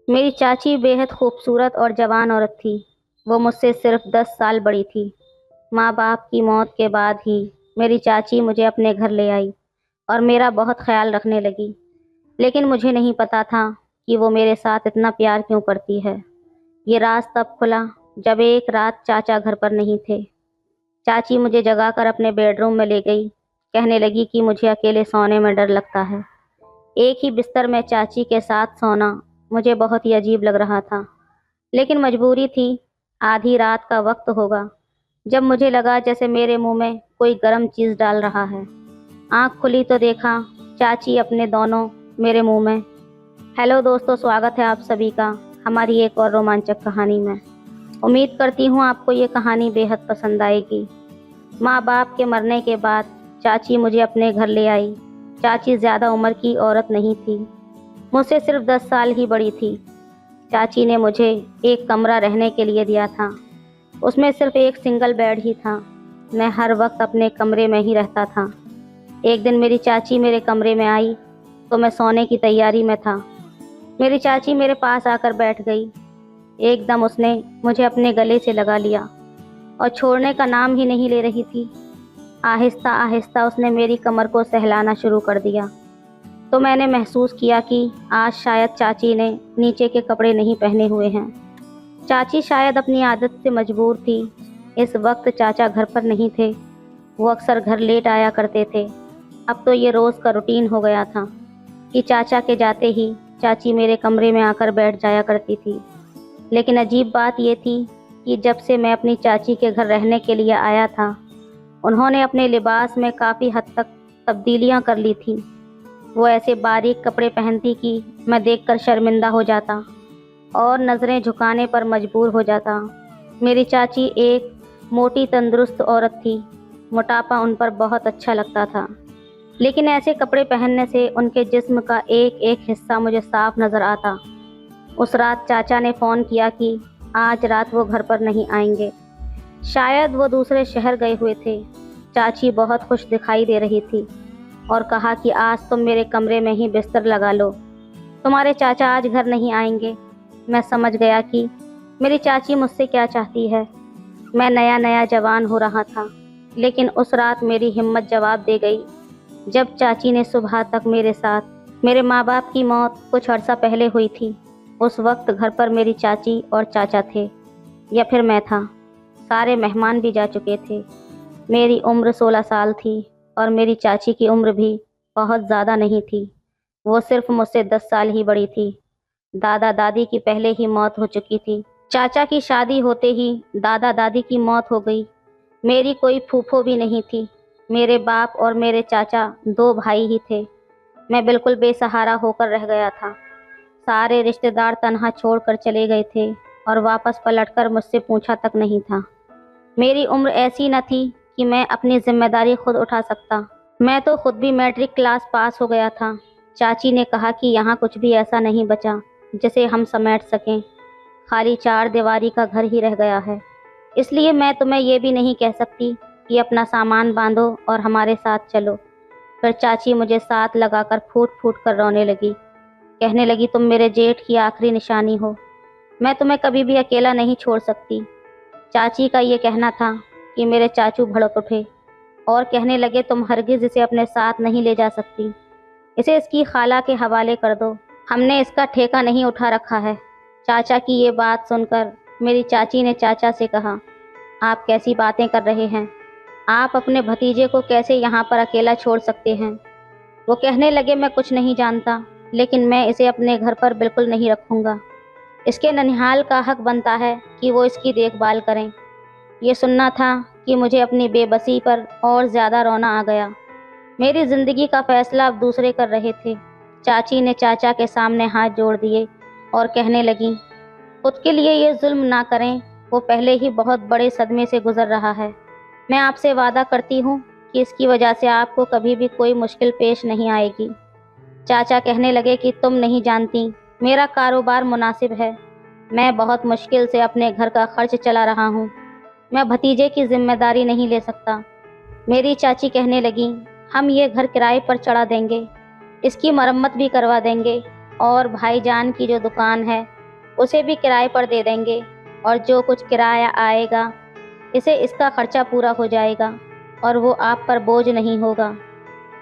मेरी चाची बेहद खूबसूरत और जवान औरत थी। वो मुझसे सिर्फ 10 साल बड़ी थी। माँ बाप की मौत के बाद ही मेरी चाची मुझे अपने घर ले आई और मेरा बहुत ख्याल रखने लगी। लेकिन मुझे नहीं पता था कि वो मेरे साथ इतना प्यार क्यों करती है। ये राज तब खुला जब एक रात चाचा घर पर नहीं थे। चाची मुझे जगाकर अपने बेडरूम में ले गई। कहने लगी कि मुझे अकेले सोने में डर लगता है। एक ही बिस्तर में चाची के साथ सोना मुझे बहुत ही अजीब लग रहा था, लेकिन मजबूरी थी। आधी रात का वक्त होगा जब मुझे लगा जैसे मेरे मुंह में कोई गर्म चीज़ डाल रहा है। आंख खुली तो देखा चाची अपने दोनों मेरे मुंह में। हेलो दोस्तों, स्वागत है आप सभी का हमारी एक और रोमांचक कहानी में। उम्मीद करती हूँ आपको ये कहानी बेहद पसंद आएगी। माँ बाप के मरने के बाद चाची मुझे अपने घर ले आई। चाची ज़्यादा उम्र की औरत नहीं थी, मुझसे सिर्फ 10 साल ही बड़ी थी। चाची ने मुझे एक कमरा रहने के लिए दिया था। उसमें सिर्फ एक सिंगल बेड ही था। मैं हर वक्त अपने कमरे में ही रहता था। एक दिन मेरी चाची मेरे कमरे में आई तो मैं सोने की तैयारी में था। मेरी चाची मेरे पास आकर बैठ गई। एकदम उसने मुझे अपने गले से लगा लिया और छोड़ने का नाम ही नहीं ले रही थी। आहिस्ता आहिस्ता उसने मेरी कमर को सहलाना शुरू कर दिया। तो मैंने महसूस किया कि आज शायद चाची ने नीचे के कपड़े नहीं पहने हुए हैं। चाची शायद अपनी आदत से मजबूर थी। इस वक्त चाचा घर पर नहीं थे। वो अक्सर घर लेट आया करते थे। अब तो ये रोज़ का रूटीन हो गया था कि चाचा के जाते ही चाची मेरे कमरे में आकर बैठ जाया करती थी। लेकिन अजीब बात ये थी कि जब से मैं अपनी चाची के घर रहने के लिए आया था, उन्होंने अपने लिबास में काफ़ी हद तक तब्दीलियां कर ली थी। वो ऐसे बारीक कपड़े पहनती कि मैं देखकर शर्मिंदा हो जाता और नज़रें झुकाने पर मजबूर हो जाता। मेरी चाची एक मोटी तंदुरुस्त औरत थी। मोटापा उन पर बहुत अच्छा लगता था, लेकिन ऐसे कपड़े पहनने से उनके जिस्म का एक एक हिस्सा मुझे साफ नज़र आता। उस रात चाचा ने फ़ोन किया कि आज रात वो घर पर नहीं आएंगे। शायद वो दूसरे शहर गए हुए थे। चाची बहुत खुश दिखाई दे रही थी और कहा कि आज तुम मेरे कमरे में ही बिस्तर लगा लो, तुम्हारे चाचा आज घर नहीं आएंगे। मैं समझ गया कि मेरी चाची मुझसे क्या चाहती है। मैं नया नया जवान हो रहा था, लेकिन उस रात मेरी हिम्मत जवाब दे गई। जब चाची ने सुबह तक मेरे साथ मेरे माँ बाप की मौत कुछ अर्सा पहले हुई थी, उस वक्त घर पर मेरी चाची और चाचा थे, या फिर मैं था। सारे मेहमान भी जा चुके थे। मेरी उम्र 16 साल थी और मेरी चाची की उम्र भी बहुत ज़्यादा नहीं थी। वो सिर्फ मुझसे 10 साल ही बड़ी थी। दादा दादी की पहले ही मौत हो चुकी थी। चाचा की शादी होते ही दादा दादी की मौत हो गई। मेरी कोई फूफो भी नहीं थी। मेरे बाप और मेरे चाचा 2 भाई ही थे। मैं बिल्कुल बेसहारा होकर रह गया था। सारे रिश्तेदार तनहा छोड़कर चले गए थे और वापस पलटकर मुझसे पूछा तक नहीं था। मेरी उम्र ऐसी न थी कि मैं अपनी जिम्मेदारी खुद उठा सकता। मैं तो खुद भी मैट्रिक क्लास पास हो गया था। चाची ने कहा कि यहाँ कुछ भी ऐसा नहीं बचा जिसे हम समेट सकें। खाली 4 दीवारी का घर ही रह गया है। इसलिए मैं तुम्हें ये भी नहीं कह सकती कि अपना सामान बांधो और हमारे साथ चलो। फिर चाची मुझे साथ लगाकर फूट फूट कर रोने लगी। कहने लगी, तुम मेरे जेठ की आखिरी निशानी हो। मैं तुम्हें कभी भी अकेला नहीं छोड़ सकती। चाची का ये कहना था कि मेरे चाचू भड़क उठे और कहने लगे, तुम हरगिज़ इसे अपने साथ नहीं ले जा सकती। इसे इसकी खाला के हवाले कर दो। हमने इसका ठेका नहीं उठा रखा है। चाचा की ये बात सुनकर मेरी चाची ने चाचा से कहा, आप कैसी बातें कर रहे हैं? आप अपने भतीजे को कैसे यहाँ पर अकेला छोड़ सकते हैं? वो कहने लगे, मैं कुछ नहीं जानता, लेकिन मैं इसे अपने घर पर बिल्कुल नहीं रखूँगा। इसके ननिहाल का हक बनता है कि वो इसकी देखभाल करें। ये सुनना था कि मुझे अपनी बेबसी पर और ज़्यादा रोना आ गया। मेरी ज़िंदगी का फैसला अब दूसरे कर रहे थे। चाची ने चाचा के सामने हाथ जोड़ दिए और कहने लगी, खुद के लिए ये जुल्म ना करें। वो पहले ही बहुत बड़े सदमे से गुजर रहा है। मैं आपसे वादा करती हूँ कि इसकी वजह से आपको कभी भी कोई मुश्किल पेश नहीं आएगी। चाचा कहने लगे कि तुम नहीं जानती, मेरा कारोबार मुनासिब है। मैं बहुत मुश्किल से अपने घर का खर्च चला रहा हूँ। मैं भतीजे की जिम्मेदारी नहीं ले सकता। मेरी चाची कहने लगी, हम ये घर किराए पर चढ़ा देंगे, इसकी मरम्मत भी करवा देंगे और भाईजान की जो दुकान है اسے بھی کرائے پر دے دیں گے اور جو کچھ کرایہ آئے گا اسے اس کا خرچہ پورا ہو جائے گا اور وہ آپ پر بوجھ نہیں ہوگا۔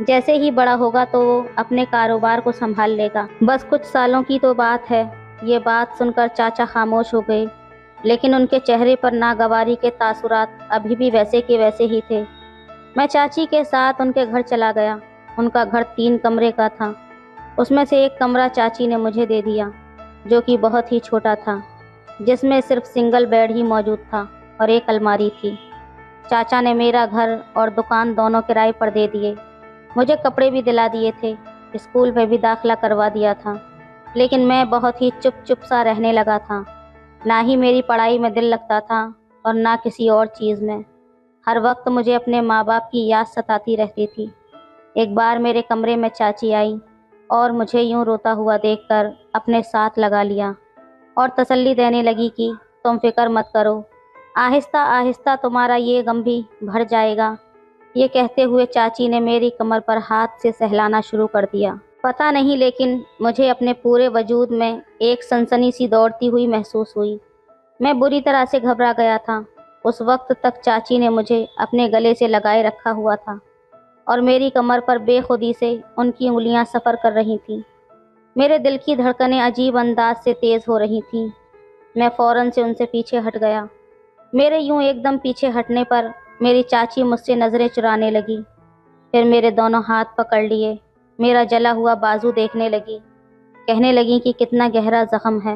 جیسے ہی بڑا ہوگا تو وہ اپنے کاروبار کو سنبھال لے گا۔ بس کچھ سالوں کی تو بات ہے۔ یہ بات سن کر چاچا خاموش ہو گئے، لیکن ان کے چہرے پر ناگواری کے تاثرات ابھی بھی ویسے کے ویسے ہی تھے۔ میں چاچی کے ساتھ ان کے گھر چلا گیا۔ ان کا گھر 3 کمرے کا تھا۔ اس میں سے ایک کمرہ چاچی نے مجھے دے دیا، جو کہ بہت ہی چھوٹا تھا، جس میں صرف سنگل بیڈ ہی موجود تھا اور ایک الماری تھی۔ چاچا نے میرا گھر اور دکان دونوں کرائے پر دے دیے۔ مجھے کپڑے بھی دلا دیے تھے، اسکول میں بھی داخلہ کروا دیا تھا، لیکن میں بہت ہی چپ سا رہنے لگا تھا۔ نہ ہی میری پڑھائی میں دل لگتا تھا اور نہ کسی اور چیز میں۔ ہر وقت مجھے اپنے ماں باپ کی یاد ستاتی رہتی تھی۔ ایک بار میرے کمرے میں چاچی آئی اور مجھے یوں روتا ہوا دیکھ کر اپنے ساتھ لگا لیا اور تسلی دینے لگی کہ تم فکر مت کرو، آہستہ آہستہ تمہارا یہ غم بھی بھر جائے گا۔ یہ کہتے ہوئے چاچی نے میری کمر پر ہاتھ سے سہلانا شروع کر دیا۔ پتہ نہیں لیکن مجھے اپنے پورے وجود میں ایک سنسنی سی دوڑتی ہوئی محسوس ہوئی۔ میں بری طرح سے گھبرا گیا تھا۔ اس وقت تک چاچی نے مجھے اپنے گلے سے لگائے رکھا ہوا تھا اور میری کمر پر بے خودی سے ان کی انگلیاں سفر کر رہی تھیں۔ میرے دل کی دھڑکنیں عجیب انداز سے تیز ہو رہی تھیں۔ میں فوراً سے ان سے پیچھے ہٹ گیا۔ میرے یوں ایک دم پیچھے ہٹنے پر میری چاچی مجھ سے نظریں چرانے لگی، پھر میرے دونوں ہاتھ پکڑ لیے، میرا جلا ہوا بازو دیکھنے لگی، کہنے لگی کہ کتنا گہرا زخم ہے،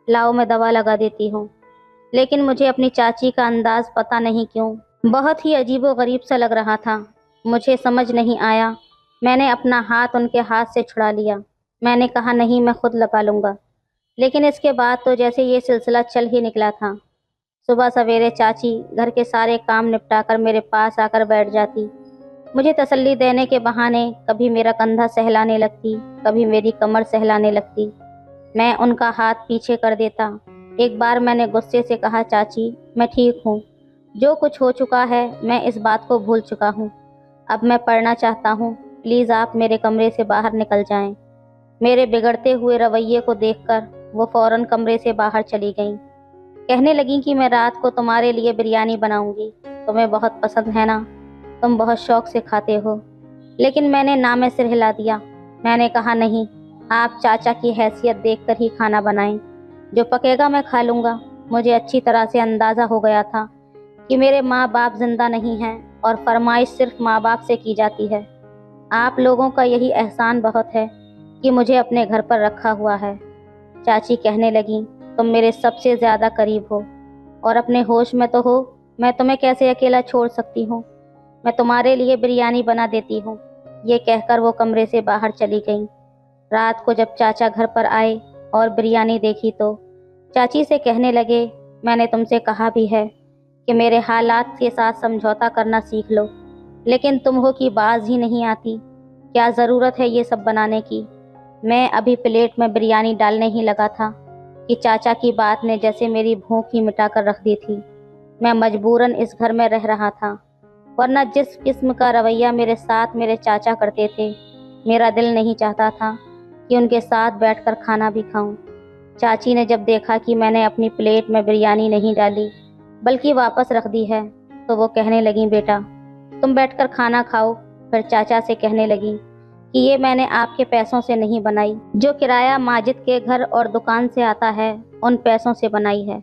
لاؤ میں دوا لگا دیتی ہوں۔ لیکن مجھے اپنی چاچی کا انداز پتہ نہیں کیوں بہت ہی عجیب و غریب سا لگ رہا تھا۔ مجھے سمجھ نہیں آیا۔ میں نے اپنا ہاتھ ان کے ہاتھ سے چھڑا لیا۔ میں نے کہا نہیں، میں خود لگا لوں گا۔ لیکن اس کے بعد تو جیسے یہ سلسلہ چل ہی نکلا تھا۔ صبح سویرے چاچی گھر کے سارے کام نپٹا کر میرے پاس آ کر بیٹھ جاتی۔ مجھے تسلی دینے کے بہانے کبھی میرا کندھا سہلانے لگتی، کبھی میری کمر سہلانے لگتی۔ میں ان کا ہاتھ پیچھے کر دیتا۔ ایک بار میں نے غصے سے کہا، چاچی میں ٹھیک ہوں، جو کچھ ہو چکا ہے میں اس بات کو بھول چکا ہوں، اب میں پڑھنا چاہتا ہوں، پلیز آپ میرے کمرے سے باہر نکل جائیں۔ میرے بگڑتے ہوئے رویے کو دیکھ کر وہ فوراً کمرے سے باہر چلی گئیں۔ کہنے لگیں کہ میں رات کو تمہارے لیے بریانی بناؤں گی، تمہیں بہت پسند ہے نا، تم بہت شوق سے کھاتے ہو۔ لیکن میں نے نہ میں سر ہلا دیا۔ میں نے کہا نہیں، آپ چاچا کی حیثیت دیکھ کر ہی کھانا بنائیں، جو پکے گا میں کھا لوں گا۔ مجھے اچھی طرح سے اندازہ ہو گیا تھا کہ میرے ماں باپ زندہ نہیں ہیں اور فرمائش صرف ماں باپ سے کی جاتی ہے۔ آپ لوگوں کا یہی احسان بہت ہے کہ مجھے اپنے گھر پر رکھا ہوا ہے۔ چاچی کہنے لگیں، تم میرے سب سے زیادہ قریب ہو اور اپنے ہوش میں تو ہو، میں تمہیں کیسے اکیلا چھوڑ سکتی ہوں، میں تمہارے لیے بریانی بنا دیتی ہوں۔ یہ کہہ کر وہ کمرے سے باہر چلی گئیں۔ رات کو جب چاچا گھر پر آئے اور بریانی دیکھی تو چاچی سے کہنے لگے، میں نے تم سے کہا بھی ہے کہ میرے حالات کے ساتھ سمجھوتا کرنا سیکھ لو، لیکن تم ہو کہ باز ہی نہیں آتی، کیا ضرورت ہے یہ سب بنانے کی؟ میں ابھی پلیٹ میں بریانی ڈالنے ہی لگا تھا کہ چاچا کی بات نے جیسے میری بھوک ہی مٹا کر رکھ دی تھی۔ میں مجبوراً اس گھر میں رہ رہا تھا، ورنہ جس قسم کا رویہ میرے ساتھ میرے چاچا کرتے تھے، میرا دل نہیں چاہتا تھا کہ ان کے ساتھ بیٹھ کر کھانا بھی کھاؤں۔ چاچی نے جب دیکھا کہ میں نے اپنی پلیٹ میں بریانی نہیں ڈالی بلکہ واپس رکھ دی ہے تو وہ کہنے لگیں، بیٹا تم بیٹھ کر کھانا کھاؤ۔ پھر چاچا سے کہنے لگیں کہ یہ میں نے آپ کے پیسوں سے نہیں بنائی، جو کرایہ ماجد کے گھر اور دکان سے آتا ہے ان پیسوں سے بنائی ہے۔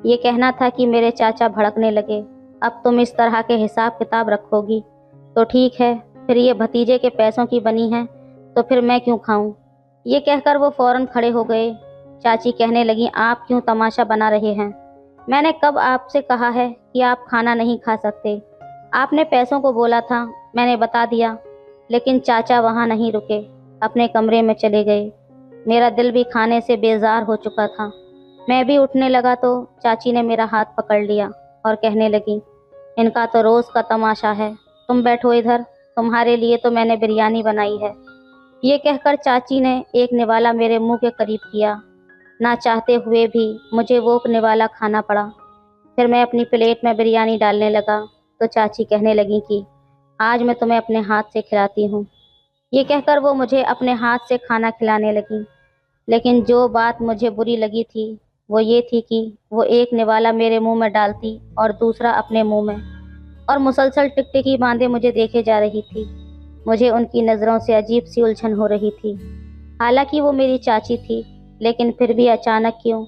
یہ کہنا تھا کہ میرے چاچا بھڑکنے لگے، اب تم اس طرح کے حساب کتاب رکھو گی تو ٹھیک ہے، پھر یہ بھتیجے کے پیسوں کی بنی ہے تو پھر میں کیوں کھاؤں؟ یہ کہہ کر وہ فوراً کھڑے ہو گئے۔ چاچی کہنے لگیں، آپ کیوں تماشا بنا رہے ہیں؟ میں نے کب آپ سے کہا ہے کہ آپ کھانا نہیں کھا سکتے؟ آپ نے پیسوں کو بولا تھا، میں نے بتا دیا۔ لیکن چاچا وہاں نہیں رکے، اپنے کمرے میں چلے گئے۔ میرا دل بھی کھانے سے بیزار ہو چکا تھا۔ میں بھی اٹھنے لگا تو چاچی نے میرا ہاتھ پکڑ لیا اور کہنے لگیں، ان کا تو روز کا تماشا ہے، تم بیٹھو ادھر، تمہارے لیے تو میں نے بریانی بنائی ہے۔ یہ کہہ کر چاچی نے ایک نوالا میرے منہ کے قریب کیا۔ نہ چاہتے ہوئے بھی مجھے وہ نوالا کھانا پڑا۔ پھر میں اپنی پلیٹ میں بریانی ڈالنے لگا تو چاچی کہنے لگیں کہ آج میں تمہیں اپنے ہاتھ سے کھلاتی ہوں۔ یہ کہہ کر وہ مجھے اپنے ہاتھ سے کھانا کھلانے لگیں۔ لیکن جو بات مجھے بری لگی تھی وہ یہ تھی کہ وہ ایک نوالا میرے منہ میں ڈالتی اور دوسرا اپنے منہ میں، اور مسلسل ٹکٹکی باندھے مجھے دیکھے جا رہی تھی۔ مجھے ان کی نظروں سے عجیب سی الجھن ہو رہی تھی۔ حالانکہ وہ میری چاچی تھی، لیکن پھر بھی اچانک کیوں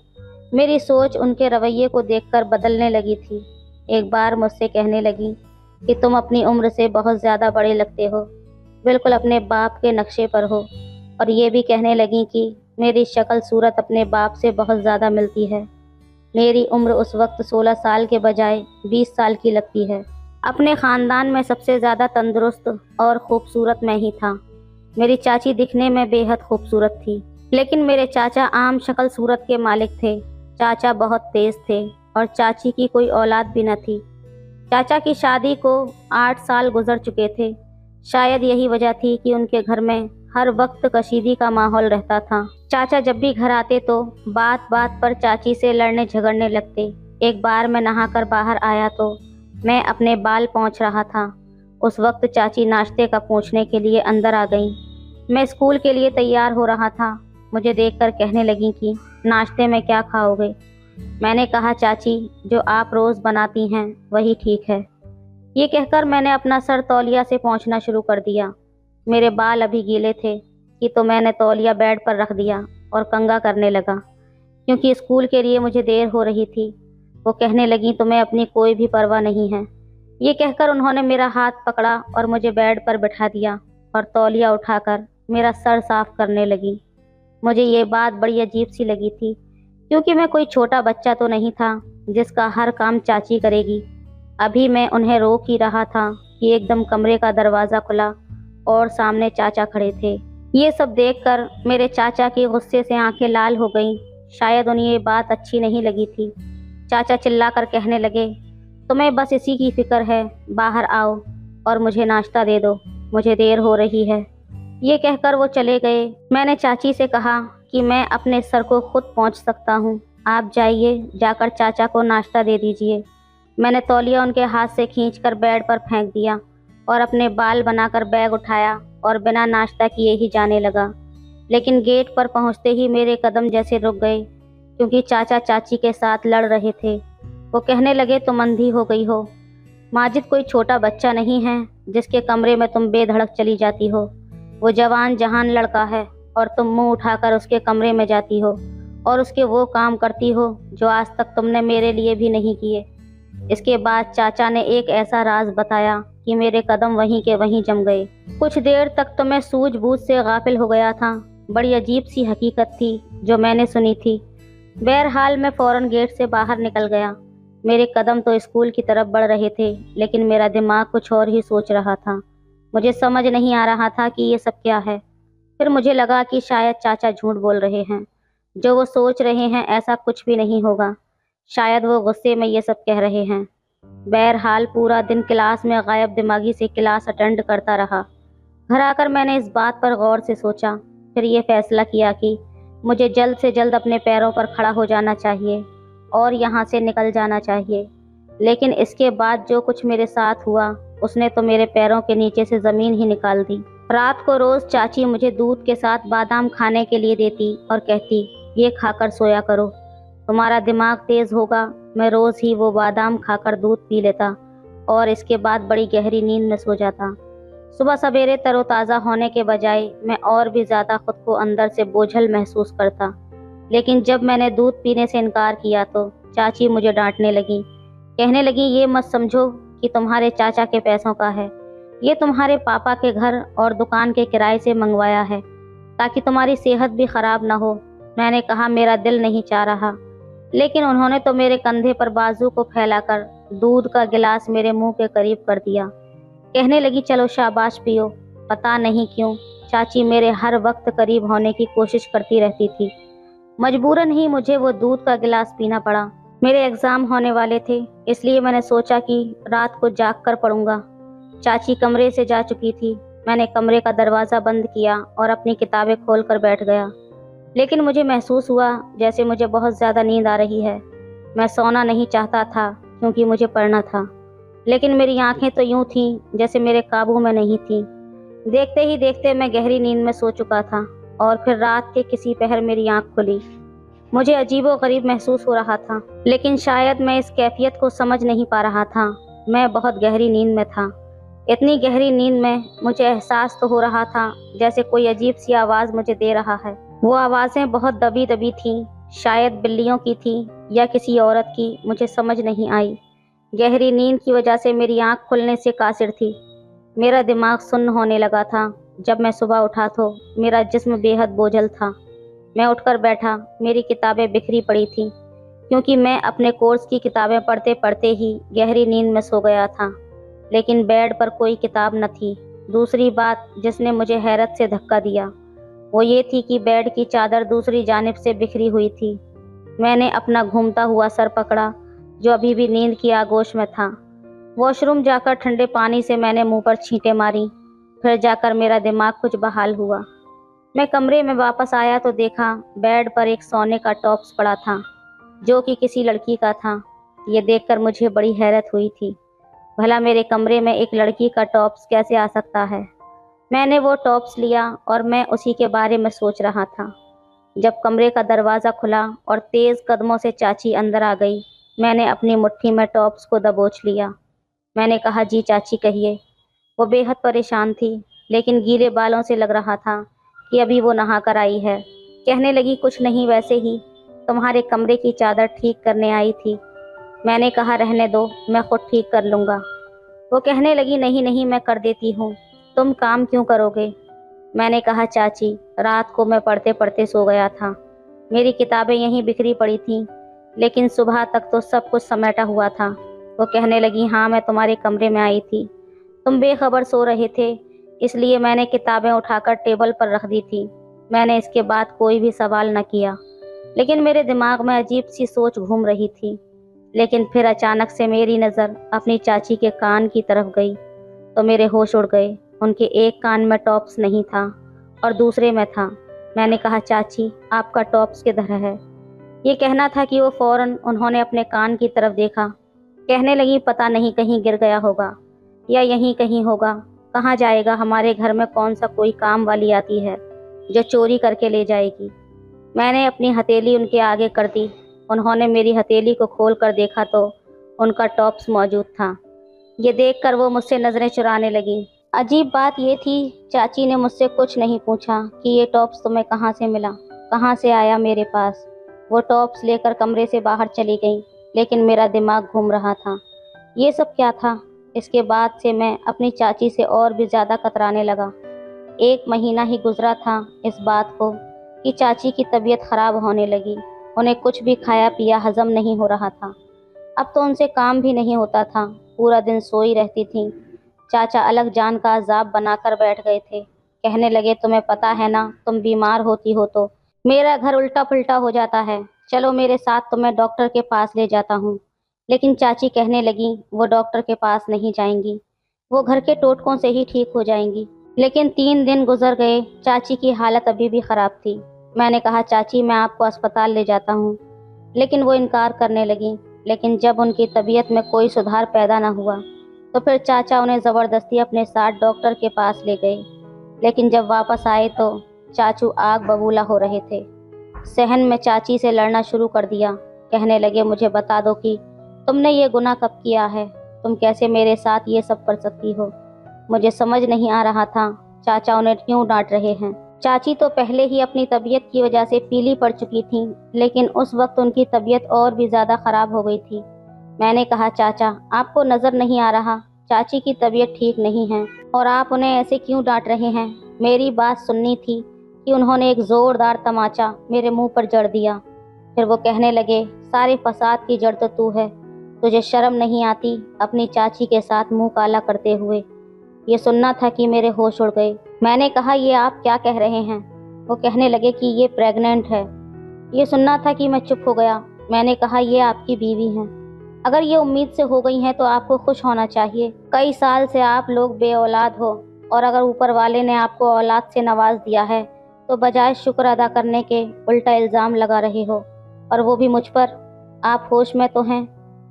میری سوچ ان کے رویے کو دیکھ کر بدلنے لگی تھی۔ ایک بار مجھ سے کہنے لگی کہ تم اپنی عمر سے بہت زیادہ بڑے لگتے ہو، بالکل اپنے باپ کے نقشے پر ہو، اور یہ بھی کہنے لگی کہ میری شکل صورت اپنے باپ سے بہت زیادہ ملتی ہے۔ میری عمر اس وقت 16 سال کے بجائے 20 سال کی لگتی ہے۔ اپنے خاندان میں سب سے زیادہ تندرست اور خوبصورت میں ہی تھا۔ میری چاچی دکھنے میں بے حد خوبصورت تھی، لیکن میرے چاچا عام شکل صورت کے مالک تھے۔ چاچا بہت تیز تھے اور چاچی کی کوئی اولاد بھی نہ تھی۔ چاچا کی شادی کو 8 سال گزر چکے تھے۔ شاید یہی وجہ تھی کہ ان کے گھر میں ہر وقت کشیدگی کا ماحول رہتا تھا۔ چاچا جب بھی گھر آتے تو بات بات پر چاچی سے لڑنے جھگڑنے لگتے۔ ایک بار میں نہا کر باہر آیا تو میں اپنے بال پونچھ رہا تھا۔ اس وقت چاچی ناشتے کا پوچھنے کے لیے اندر آ گئیں۔ میں اسکول کے لیے تیار ہو رہا تھا۔ مجھے دیکھ کر کہنے لگیں کہ ناشتے میں کیا کھاؤ گے؟ میں نے کہا چاچی جو آپ روز بناتی ہیں وہی ٹھیک ہے۔ یہ کہہ کر میں نے اپنا سر تولیہ سے پونچھنا شروع کر دیا۔ میرے بال ابھی گیلے تھے کہ تو میں نے تولیہ بیڈ پر رکھ دیا اور کنگھا کرنے لگا، کیونکہ اسکول کے لیے مجھے دیر ہو رہی تھی۔ وہ کہنے لگیں تمہیں اپنی کوئی بھی پرواہ نہیں ہے۔ یہ کہہ کر انہوں نے میرا ہاتھ پکڑا اور مجھے بیڈ پر بٹھا دیا اور تولیہ اٹھا کر میرا سر صاف کرنے لگی۔ مجھے یہ بات بڑی عجیب سی لگی تھی، کیونکہ میں کوئی چھوٹا بچہ تو نہیں تھا جس کا ہر کام چاچی کرے گی۔ ابھی میں انہیں روک ہی رہا تھا کہ ایک دم کمرے کا دروازہ کھلا اور سامنے چاچا کھڑے تھے۔ یہ سب دیکھ کر میرے چاچا کی غصے سے آنکھیں لال ہو گئیں۔ شاید انہیں یہ بات اچھی نہیں لگی تھی۔ چاچا چلا کر کہنے لگے تمہیں بس اسی کی فکر ہے، باہر آؤ اور مجھے ناشتہ دے دو، مجھے دیر ہو رہی ہے۔ یہ کہہ کر وہ چلے گئے۔ میں نے چاچی سے کہا کہ میں اپنے سر کو خود پونچھ سکتا ہوں، آپ جائیے، جا کر چاچا کو ناشتہ دے دیجیے۔ میں نے تولیہ ان کے ہاتھ سے کھینچ کر بیڈ پر پھینک دیا اور اپنے بال بنا کر بیگ اٹھایا اور بنا ناشتہ کیے ہی جانے لگا۔ لیکن گیٹ پر پہنچتے ہی میرے قدم جیسے رک گئے، کیونکہ چاچا چاچی کے ساتھ لڑ رہے تھے۔ وہ کہنے لگے تم اندھی ہو گئی ہو، ماجد کوئی چھوٹا بچہ نہیں ہے جس کے کمرے میں تم بے دھڑک چلی جاتی ہو۔ وہ جوان جہان لڑکا ہے اور تم منہ اٹھا کر اس کے کمرے میں جاتی ہو اور اس کے وہ کام کرتی ہو جو آج تک تم نے میرے لیے بھی نہیں کیے۔ اس کے بعد چاچا نے ایک ایسا راز بتایا کہ میرے قدم وہیں کے وہیں جم گئے۔ کچھ دیر تک تو میں سوجھ بوجھ سے غافل ہو گیا تھا۔ بڑی عجیب سی حقیقت تھی جو میں نے سنی تھی۔ بہرحال میں فوراً گیٹ سے باہر نکل گیا۔ میرے قدم تو اسکول کی طرف بڑھ رہے تھے، لیکن میرا دماغ کچھ اور ہی سوچ رہا تھا۔ مجھے سمجھ نہیں آ رہا تھا کہ یہ سب کیا ہے۔ پھر مجھے لگا کہ شاید چاچا جھوٹ بول رہے ہیں، جو وہ سوچ رہے ہیں ایسا کچھ بھی نہیں ہوگا۔ شاید وہ غصے میں یہ سب کہہ رہے ہیں۔ بہرحال پورا دن کلاس میں غائب دماغی سے کلاس اٹینڈ کرتا رہا۔ گھر آ کر میں نے اس بات پر غور سے سوچا، پھر یہ فیصلہ کیا کہ مجھے جلد سے جلد اپنے پیروں پر کھڑا ہو جانا چاہیے اور یہاں سے نکل جانا چاہیے۔ لیکن اس کے بعد جو کچھ میرے ساتھ ہوا اس نے تو میرے پیروں کے نیچے سے زمین ہی نکال دی۔ رات کو روز چاچی مجھے دودھ کے ساتھ بادام کھانے کے لیے دیتی اور کہتی یہ کھا کر سویا کرو، تمہارا دماغ تیز ہوگا۔ میں روز ہی وہ بادام کھا کر دودھ پی لیتا اور اس کے بعد بڑی گہری نیند میں سو جاتا۔ صبح سویرے تر و تازہ ہونے کے بجائے میں اور بھی زیادہ خود کو اندر سے بوجھل محسوس کرتا۔ لیکن جب میں نے دودھ پینے سے انکار کیا تو چاچی مجھے ڈانٹنے لگیں، کہنے لگیں یہ مت سمجھو کہ تمہارے چاچا کے پیسوں کا ہے، یہ تمہارے پاپا کے گھر اور دکان کے کرائے سے منگوایا ہے تاکہ تمہاری صحت بھی خراب نہ ہو۔ میں نے کہا میرا دل نہیں چاہ رہا، لیکن انہوں نے تو میرے کندھے پر بازو کو پھیلا کر دودھ کا گلاس میرے منہ کے قریب کر دیا۔ کہنے لگی چلو شاباش پیو۔ پتہ نہیں کیوں چاچی میرے ہر وقت قریب ہونے کی کوشش کرتی رہتی تھی۔ مجبوراً ہی مجھے وہ دودھ کا گلاس پینا پڑا۔ میرے ایگزام ہونے والے تھے، اس لیے میں نے سوچا کہ رات کو جاگ کر پڑھوں گا۔ چاچی کمرے سے جا چکی تھی۔ میں نے کمرے کا دروازہ بند کیا اور اپنی کتابیں کھول کر بیٹھ گیا، لیکن مجھے محسوس ہوا جیسے مجھے بہت زیادہ نیند آ رہی ہے۔ میں سونا نہیں چاہتا تھا کیونکہ مجھے پڑھنا تھا، لیکن میری آنکھیں تو یوں تھیں جیسے میرے قابو میں نہیں تھیں۔ دیکھتے ہی دیکھتے میں گہری نیند میں سو چکا تھا اور پھر رات کے کسی پہر میری آنکھ کھلی۔ मुझे अजीबो-गरीब महसूस हो रहा था, लेकिन शायद मैं इस कैफियत को समझ नहीं पा रहा था। मैं बहुत गहरी नींद में था। इतनी गहरी नींद में मुझे एहसास तो हो रहा था जैसे कोई अजीब-सी आवाज़ मुझे दे रहा है। वो आवाज़ें बहुत दबी-दबी थीं, शायद बिल्लियों की थीं या किसी औरत की, मुझे समझ नहीं आई। गहरी नींद की वजह से मेरी आँख खुलने से कासिर थी। मेरा दिमाग सुन्न होने लगा था। जब मैं सुबह उठा तो मेरा जिस्म बेहद बोझल था। मैं उठकर बैठा, मेरी किताबें बिखरी पड़ी थीं, क्योंकि मैं अपने कोर्स की किताबें पढ़ते-पढ़ते ही गहरी नींद में सो गया था। लेकिन बेड पर कोई किताब न थी। दूसरी बात जिसने मुझे हैरत से धक्का दिया, वो ये थी कि बेड की चादर दूसरी जानिब से बिखरी हुई थी। मैंने अपना घूमता हुआ सर पकड़ा, जो अभी भी नींद की आगोश में था। वॉशरूम जाकर ठंडे पानी से मैंने मुँह पर छींटे मारी, फिर जाकर मेरा दिमाग कुछ बहाल हुआ। मैं कमरे में वापस आया तो देखा बेड पर एक सोने का टॉप्स पड़ा था, जो कि किसी लड़की का था। ये देखकर मुझे बड़ी हैरत हुई थी। भला मेरे कमरे में एक लड़की का टॉप्स कैसे आ सकता है? मैंने वो टॉप्स लिया और मैं उसी के बारे में सोच रहा था जब कमरे का दरवाज़ा खुला और तेज़ कदमों से चाची अंदर आ गई। मैंने अपनी मुट्ठी में टॉप्स को दबोच लिया। मैंने कहा, जी चाची कहिए। वो बेहद परेशान थी, लेकिन गीले बालों से लग रहा था कि अभी वो नहा कर आई है। कहने लगी, कुछ नहीं, वैसे ही तुम्हारे कमरे की चादर ठीक करने आई थी। मैंने कहा, रहने दो, मैं खुद ठीक कर लूँगा। वो कहने लगी, नहीं नहीं, मैं कर देती हूँ, तुम काम क्यों करोगे? मैंने कहा, चाची रात को मैं पढ़ते पढ़ते सो गया था। मेरी किताबें यहीं बिखरी पड़ी थीं, लेकिन सुबह तक तो सब कुछ समेटा हुआ था। वो कहने लगी, हाँ मैं तुम्हारे कमरे में आई थी, तुम बेखबर सो रहे थे, इसलिए मैंने किताबें उठाकर टेबल पर रख दी थी। मैंने इसके बाद कोई भी सवाल न किया, लेकिन मेरे दिमाग में अजीब सी सोच घूम रही थी। लेकिन फिर अचानक से मेरी नज़र अपनी चाची के कान की तरफ गई तो मेरे होश उड़ गए। उनके एक कान में टॉप्स नहीं था और दूसरे में था। मैंने कहा, चाची आपका टॉप्स किधर है? ये कहना था कि वो फौरन उन्होंने अपने कान की तरफ देखा। कहने लगी, पता नहीं, कहीं गिर गया होगा या यहीं कहीं होगा। कहाँ जाएगा? हमारे घर में कौन सा कोई काम वाली आती है जो चोरी करके ले जाएगी? मैंने अपनी हथेली उनके आगे कर दी। उन्होंने मेरी हथेली को खोल कर देखा तो उनका टॉप्स मौजूद था। ये देखकर वो मुझसे नज़रें चुराने लगी। अजीब बात ये थी, चाची ने मुझसे कुछ नहीं पूछा कि ये टॉप्स तुम्हें कहाँ से मिला, कहाँ से आया मेरे पास। वो टॉप्स लेकर कमरे से बाहर चली गई, लेकिन मेरा दिमाग घूम रहा था। ये सब क्या था? इसके बाद से मैं अपनी चाची से और भी ज़्यादा कतराने लगा। 1 महीना ही गुजरा था इस बात को कि चाची की तबीयत खराब होने लगी। उन्हें कुछ भी खाया पिया हजम नहीं हो रहा था। अब तो उनसे काम भी नहीं होता था, पूरा दिन सोई रहती थीं। चाचा अलग जान का अजाब बनाकर बैठ गए थे। कहने लगे, तुम्हें पता है ना, तुम बीमार होती हो तो मेरा घर उल्टा पुल्टा हो जाता है। चलो मेरे साथ, तुम्हें डॉक्टर के पास ले जाता हूँ। लेकिन चाची कहने लगी, वो डॉक्टर के पास नहीं जाएंगी, वो घर के टोटकों से ही ठीक हो जाएंगी। लेकिन 3 दिन गुजर गए, चाची की हालत अभी भी खराब थी। मैंने कहा, चाची मैं आपको अस्पताल ले जाता हूँ, लेकिन वो इनकार करने लगी। लेकिन जब उनकी तबीयत में कोई सुधार पैदा न हुआ तो फिर चाचा उन्हें ज़बरदस्ती अपने साथ डॉक्टर के पास ले गए। लेकिन जब वापस आए तो चाचू आग बबूला हो रहे थे। सहन में चाची से लड़ना शुरू कर दिया। कहने लगे, मुझे बता दो कि तुमने ये गुनाह कब किया है? तुम कैसे मेरे साथ ये सब कर सकती हो? मुझे समझ नहीं आ रहा था चाचा उन्हें क्यों डांट रहे हैं। चाची तो पहले ही अपनी तबीयत की वजह से पीली पड़ चुकी थीं, लेकिन उस वक्त उनकी तबीयत और भी ज़्यादा ख़राब हो गई थी। मैंने कहा, चाचा आपको नज़र नहीं आ रहा चाची की तबीयत ठीक नहीं है और आप उन्हें ऐसे क्यों डांट रहे हैं? मेरी बात सुननी थी कि उन्होंने एक ज़ोरदार तमाचा मेरे मुंह पर जड़ दिया। फिर वो कहने लगे, सारे फसाद की जड़ तो तू है, तुझे शर्म नहीं आती अपनी चाची के साथ मुंह काला करते हुए? ये सुनना था कि मेरे होश उड़ गए। मैंने कहा, ये आप क्या कह रहे हैं? वो कहने लगे कि ये प्रेग्नेंट है। ये सुनना था कि मैं चुप हो गया। मैंने कहा, ये आपकी बीवी हैं। अगर ये उम्मीद से हो गई हैं तो आपको खुश होना चाहिए। कई साल से आप लोग बेऔलाद हो और अगर ऊपर वाले ने आपको औलाद से नवाज दिया है तो बजाय शुक्र अदा करने के उल्टा इल्ज़ाम लगा रहे हो, और वो भी मुझ पर। आप होश में तो हैं?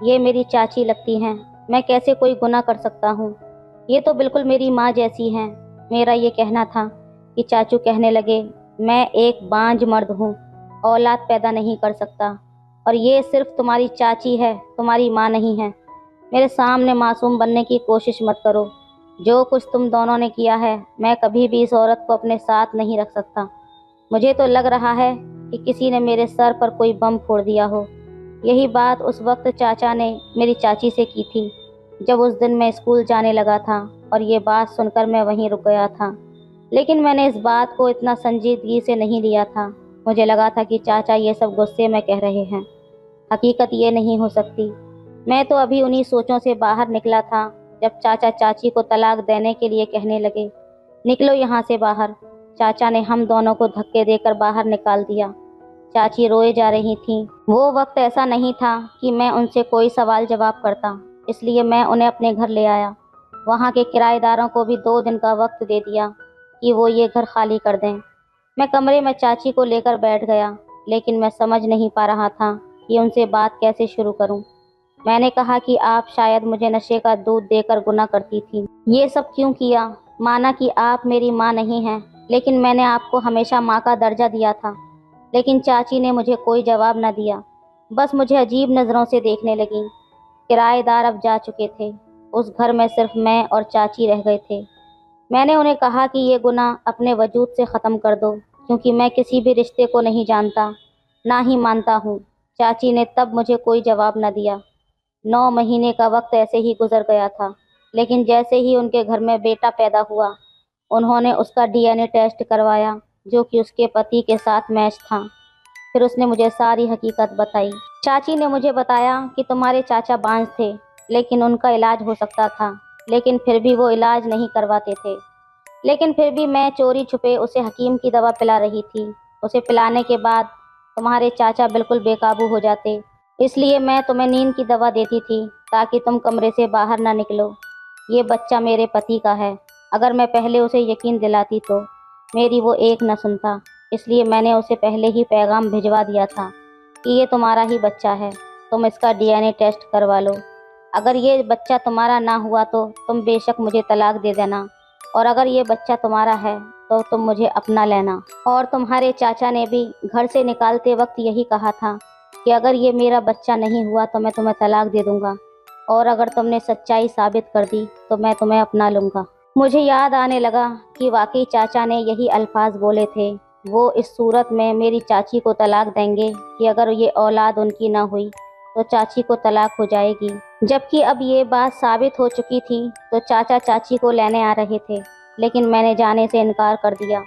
ये मेरी चाची लगती हैं, मैं कैसे कोई गुनाह कर सकता हूँ? ये तो बिल्कुल मेरी माँ जैसी हैं। मेरा ये कहना था कि चाचू कहने लगे, मैं एक बांझ मर्द हूँ, औलाद पैदा नहीं कर सकता, और ये सिर्फ तुम्हारी चाची है, तुम्हारी माँ नहीं है। मेरे सामने मासूम बनने की कोशिश मत करो। जो कुछ तुम दोनों ने किया है, मैं कभी भी इस औरत को अपने साथ नहीं रख सकता। मुझे तो लग रहा है कि किसी ने मेरे सर पर कोई बम फोड़ दिया हो। यही बात उस वक्त चाचा ने मेरी चाची से की थी, जब उस दिन मैं स्कूल जाने लगा था, और ये बात सुनकर मैं वहीं रुक गया था। लेकिन मैंने इस बात को इतना संजीदगी से नहीं लिया था। मुझे लगा था कि चाचा ये सब गुस्से में कह रहे हैं, हकीकत ये नहीं हो सकती। मैं तो अभी उन्हीं सोचों से बाहर निकला था जब चाचा चाची को तलाक देने के लिए कहने लगे, निकलो यहाँ से बाहर। चाचा ने हम दोनों को धक्के देकर बाहर निकाल दिया। चाची रोए जा रही थीं। वो वक्त ऐसा नहीं था कि मैं उनसे कोई सवाल जवाब करता, इसलिए मैं उन्हें अपने घर ले आया। वहाँ के किराएदारों को भी 2 दिन का वक्त दे दिया कि वो ये घर खाली कर दें। मैं कमरे में चाची को लेकर बैठ गया, लेकिन मैं समझ नहीं पा रहा था कि उनसे बात कैसे शुरू करूं। मैंने कहा कि आप शायद मुझे नशे का दूध देकर गुनाह करती थी। ये सब क्यों किया? माना कि आप मेरी माँ नहीं हैं, लेकिन मैंने आपको हमेशा माँ का दर्जा दिया था। लेकिन चाची ने मुझे कोई जवाब न दिया, बस मुझे अजीब नज़रों से देखने लगी। किराएदार अब जा चुके थे। उस घर में सिर्फ मैं और चाची रह गए थे। मैंने उन्हें कहा कि ये गुनाह अपने वजूद से ख़त्म कर दो, क्योंकि मैं किसी भी रिश्ते को नहीं जानता, ना ही मानता हूँ। चाची ने तब मुझे कोई जवाब न दिया। 9 महीने का वक्त ऐसे ही गुजर गया था, लेकिन जैसे ही उनके घर में बेटा पैदा हुआ, उन्होंने उसका डीएनए टेस्ट करवाया, जो कि उसके पति के साथ मैच था। फिर उसने मुझे सारी हकीकत बताई। चाची ने मुझे बताया कि तुम्हारे चाचा बांझ थे, लेकिन उनका इलाज हो सकता था, लेकिन फिर भी वो इलाज नहीं करवाते थे। लेकिन फिर भी मैं चोरी छुपे उसे हकीम की दवा पिला रही थी। उसे पिलाने के बाद तुम्हारे चाचा बिल्कुल बेकाबू हो जाते, इसलिए मैं तुम्हें नींद की दवा देती थी ताकि तुम कमरे से बाहर ना निकलो। ये बच्चा मेरे पति का है। अगर मैं पहले उसे यकीन दिलाती तो मेरी वो एक न सुनता, इसलिए मैंने उसे पहले ही पैगाम भिजवा दिया था कि ये तुम्हारा ही बच्चा है, तुम इसका डीएनए टेस्ट करवा लो। अगर ये बच्चा तुम्हारा ना हुआ तो तुम बेशक मुझे तलाक दे देना, और अगर ये बच्चा तुम्हारा है तो तुम मुझे अपना लेना। और तुम्हारे चाचा ने भी घर से निकालते वक्त यही कहा था कि अगर ये मेरा बच्चा नहीं हुआ तो मैं तुम्हें तलाक दे दूंगा, और अगर तुमने सच्चाई साबित कर दी तो मैं तुम्हें अपना लूँगा। मुझे याद आने लगा कि वाकई चाचा ने यही अल्फाज बोले थे। वो इस सूरत में मेरी चाची को तलाक देंगे कि अगर ये औलाद उनकी ना हुई तो चाची को तलाक हो जाएगी। जबकि अब ये बात साबित हो चुकी थी, तो चाचा चाची को लेने आ रहे थे, लेकिन मैंने जाने से इनकार कर दिया।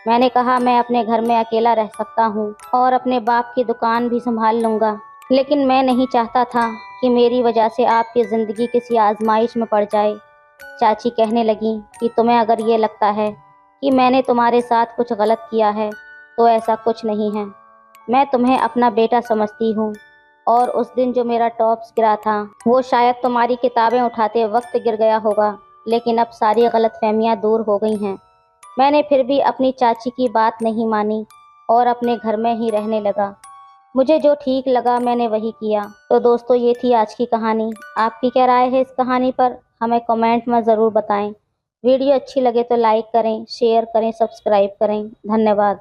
मैंने कहा मैं अपने घर में अकेला रह सकता हूँ और अपने बाप की दुकान भी संभाल लूँगा, लेकिन मैं नहीं चाहता था कि मेरी वजह से आपकी ज़िंदगी किसी आजमाइश में पड़ जाए। चाची कहने लगी कि तुम्हें अगर ये लगता है कि मैंने तुम्हारे साथ कुछ गलत किया है तो ऐसा कुछ नहीं है। मैं तुम्हें अपना बेटा समझती हूँ, और उस दिन जो मेरा टॉप्स गिरा था वो शायद तुम्हारी किताबें उठाते वक्त गिर गया होगा, लेकिन अब सारी गलतफहमियाँ दूर हो गई हैं। मैंने फिर भी अपनी चाची की बात नहीं मानी और अपने घर में ही रहने लगा। मुझे जो ठीक लगा मैंने वही किया। तो दोस्तों, ये थी आज की कहानी। आपकी क्या राय है इस कहानी पर? हमें कमेंट में ज़रूर बताएं। वीडियो अच्छी लगे तो लाइक करें, शेयर करें, सब्सक्राइब करें। धन्यवाद।